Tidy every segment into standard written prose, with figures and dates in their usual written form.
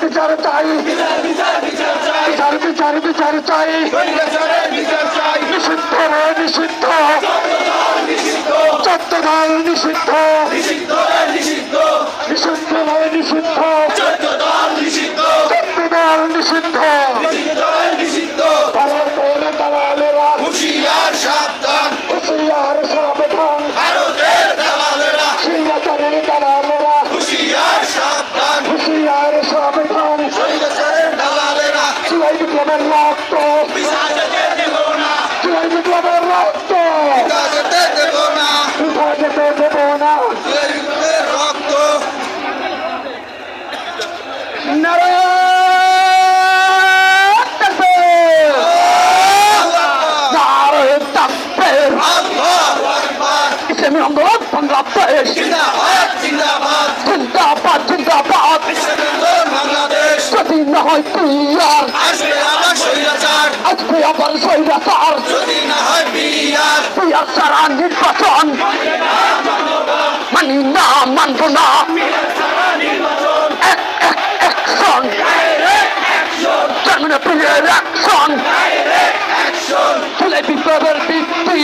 বিচার চাই, বিচার বিচার বিচার চাই, নিষিদ্ধ রে নিষিদ্ধ, চট্টগ্রাম নিষিদ্ধ, নিষিদ্ধ রে নিষিদ্ধ, চট্টগ্রাম নিষিদ্ধ, দালালেরা হুঁশিয়ার সাবধান, হুঁশিয়ার সাবধান, ভারতের দালালেরা সিংহাচারের দালালেরা হুঁশিয়ার সাবধান, হুঁশিয়ার সাবধান, স্বৈরাচারের দালালেরা জুলাই বিপ্লবের রক্ত যেতে দেব না, জুলাই বিপ্লবের রক্ত যেতে দেব না, যেতে দেব না, জুলাই বিপ্লবের রক্ত ইসলামী আন্দোলন বাংলাদেশ জিন্দাবাদ জিন্দাবাদ জিন্দাবাদ জিন্দাবাদ, বাংলাদেশ যদি না হয় পিয়ার আসবে আবার স্বৈরাচার, আসবে আবার স্বৈরাচার, যদি না হয় পিয়ার, পিয়ার ছাড়া নির্বাচন মানি না, মানব না, অ্যাকশন জার্মানি পিয়ার অ্যাকশন, জুলাই বিপ্লবের ভিত্তি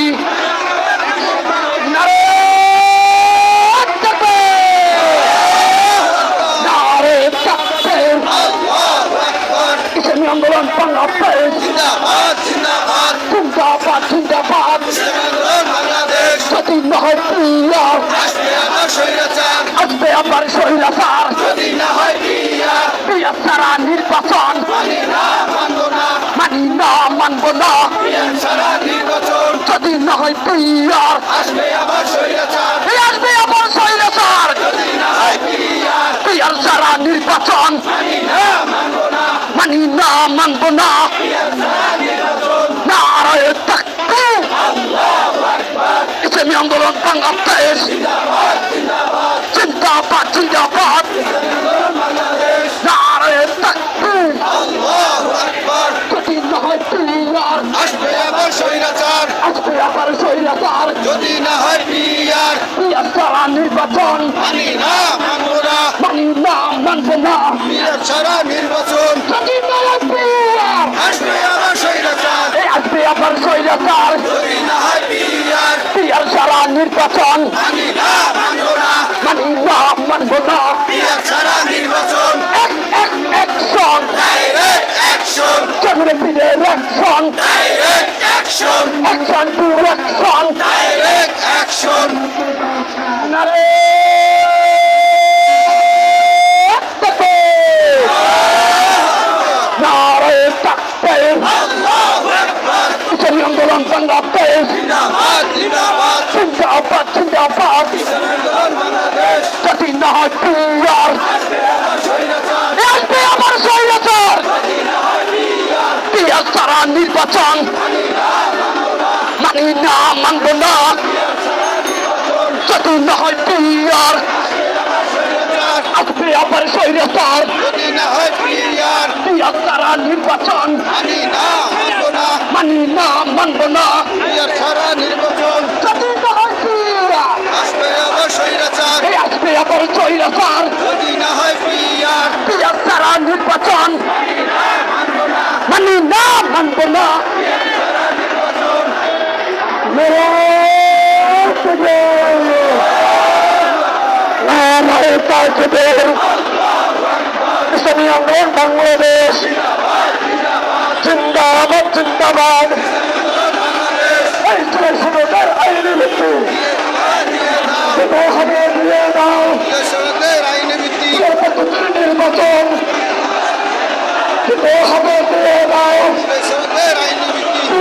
ইসলামী আন্দোলন বাংলাদেশ জিন্দাবাদ জিন্দাবাদ জিন্দাবাদ জিন্দাবাদ, বাংলাদেশ যদি না হয় পিয়ার আসবে আবার স্বৈরাচার, আসবে আবার স্বৈরাচার, যদি না হয় পিয়ার, পিয়ার ছাড়া নির্বাচন মানি না, মানব না, মানি না, মানব না, পিয়ার ছাড়া নির্বাচন যদি না হয় পিয়ার আসবে আবার স্বৈরাচার, আসবে আবার স্বৈরাচার, যদি না হয় পিয়ার, পিয়ার ছাড়া নির্বাচন মানি না, মানব না, মানি না, মানব না, নারায়ে তাকবীর, ইসলামী আন্দোলন বাংলাদেশ জিন্দাবাদ জিন্দাবাদ, নারায়ে তাকবীর, যদি না হয় পিয়ার আসবে আবার স্বৈরাচার, আসবে আবার স্বৈরাচার, যদি না হয় পিয়ার, পিয়ার ছাড়া নির্বাচন মানি না, মানব না, মানি না, মানব না, পিয়ার ছাড়া নির্বাচন যদি না হয় পিয়ার আসবে আবার স্বৈরাচার, আসবে আবার স্বৈরাচার, যদি না হয় পিয়ার, পিয়ার ছাড়া নির্বাচন মানি না, মানব না, মানি না, মানব না, পিয়ার ছাড়া নির্বাচন অ্যাকশন, ডাইরেক্ট অ্যাকশন, জার্মানি পিয়ার action, direct action, action to action, direct action, নারায়ে তাকবীর, আল্লাহু আকবার, ইসলামী আন্দোলন বাংলাদেশ জিন্দাবাদ জিন্দাবাদ জিন্দাবাদ জিন্দাবাদ, বাংলাদেশ যদি না হয় পিয়ার আসবে আবার স্বৈরাচার, পিয়ার ছাড়া নির্বাচন মানি না, মানব না, যদি না হয় পিয়ার আসবে আবার স্বৈরাচার, যদি না হয় পিয়ার, পিয়ার ছাড়া নির্বাচন মানি না, মানব না, মানি না, মানব না, পিয়ার ছাড়া নির্বাচন যদি না হয় পিয়ার আসবে আবার স্বৈরাচার, আসবে আবার স্বৈরাচার, যদি না হয় পিয়ার, পিয়ার ছাড়া নির্বাচন মানি না, মানব না, পিয়ার ছাড়া নির্বাচন, নারায়ে তাকবীর, ইসলামী আন্দোলন বাংলাদেশ জিন্দাবাদ জিন্দাবাদ, এই শ্রমিকদের আইনি ভিত্তি হবে দিয়ে দাও, আইনি ভিত্তি নির্বাচন হবে দিয়ে দাও, আইনি ভিত্তি